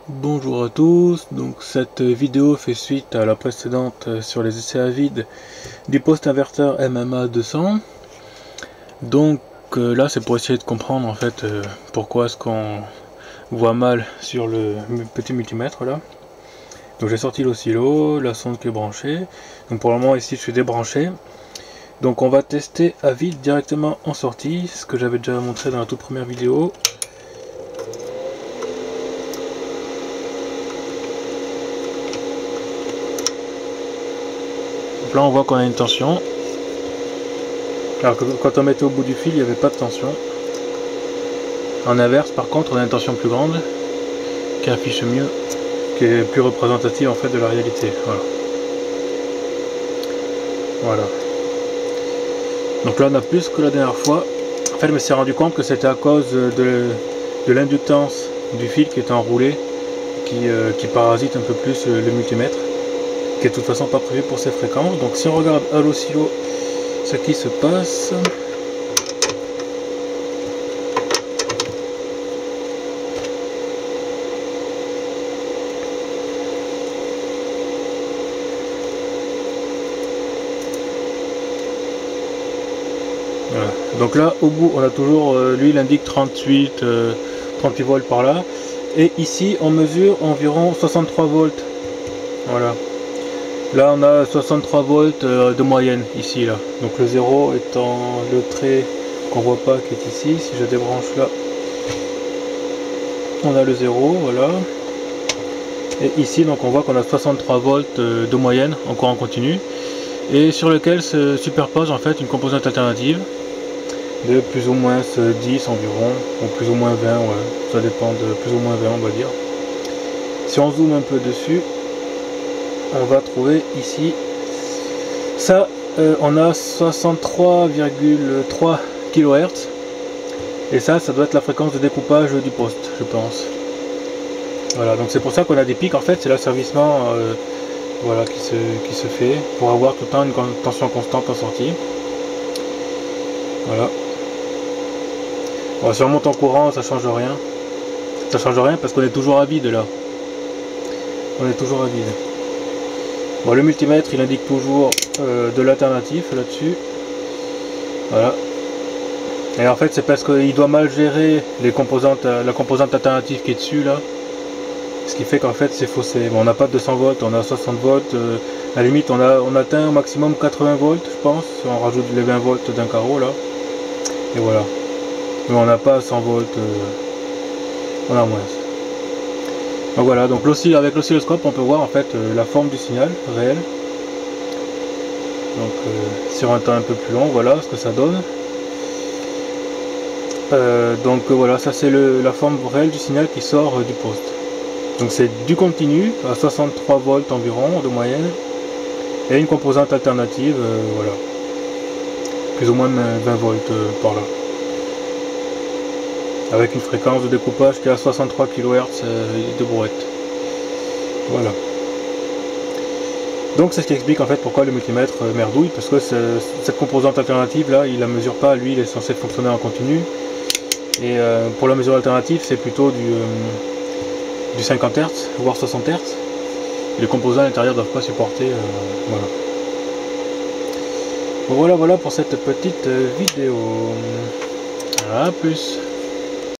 Bonjour à tous, donc cette vidéo fait suite à la précédente sur les essais à vide du post inverteur MMA 200. Donc là c'est pour essayer de comprendre en fait pourquoi est-ce qu'on voit mal sur le petit multimètre là. Donc j'ai sorti l'oscillo, la sonde qui est branchée, donc pour le moment ici je suis débranché. Donc on va tester à vide directement en sortie, ce que j'avais déjà montré dans la toute première vidéo. Donc là on voit qu'on a une tension. Alors que quand on mettait au bout du fil, il n'y avait pas de tension. En inverse, par contre, on a une tension plus grande, qui affiche mieux, qui est plus représentative en fait de la réalité. Voilà. Donc là, on a plus que la dernière fois. En fait, je me suis rendu compte que c'était à cause de l'inductance du fil qui est enroulé, qui parasite un peu plus le multimètre, qui est de toute façon pas prévu pour ces fréquences. Donc si on regarde à l'oscillo ce qui se passe. Voilà. Donc là au bout on a toujours, lui il indique 38 volts par là, et ici on mesure environ 63 volts. Voilà, là on a 63 volts de moyenne ici là, donc le 0 étant le trait qu'on voit pas qui est ici. Si je débranche là, on a le 0, voilà, et ici donc on voit qu'on a 63 volts de moyenne en courant continu, et sur lequel se superpose en fait une composante alternative de plus ou moins 10 environ, ou plus ou moins 20, ouais, ça dépend de plus ou moins 20 on va dire. Si on zoome un peu dessus, on va trouver ici, ça on a 63,3 kHz, et ça doit être la fréquence de découpage du poste, je pense. Voilà, donc c'est pour ça qu'on a des pics, en fait c'est l'asservissement voilà, qui se fait pour avoir tout le temps une tension constante en sortie. Voilà. Bon, si on monte en courant, ça change rien. Ça change rien parce qu'on est toujours à vide là. On est toujours à vide. Bon, le multimètre il indique toujours de l'alternatif là-dessus. Voilà. Et en fait c'est parce qu'il doit mal gérer les composantes, la composante alternative qui est dessus là. Ce qui fait qu'en fait c'est faussé. Bon, on n'a pas de 200 volts, on a 60 volts. À la limite on atteint au maximum 80 volts je pense. On rajoute les 20 volts d'un carreau là. Et voilà. Mais on n'a pas 100 volts. On a moins. Donc voilà, donc avec l'oscilloscope on peut voir en fait la forme du signal réel. Donc sur un temps un peu plus long, voilà ce que ça donne. Donc voilà, ça c'est la forme réelle du signal qui sort du poste. Donc c'est du continu à 63 volts environ de moyenne, et une composante alternative, voilà, plus ou moins 20 volts par là, avec une fréquence de découpage qui est à 63 kHz de brouette. Voilà. Donc c'est ce qui explique en fait pourquoi le multimètre merdouille, parce que cette composante alternative là, il la mesure pas, lui il est censé fonctionner en continu, et pour la mesure alternative c'est plutôt du 50 Hz, voire 60 Hz. Les composants à l'intérieur ne doivent pas supporter, voilà. Bon, voilà pour cette petite vidéo. À plus.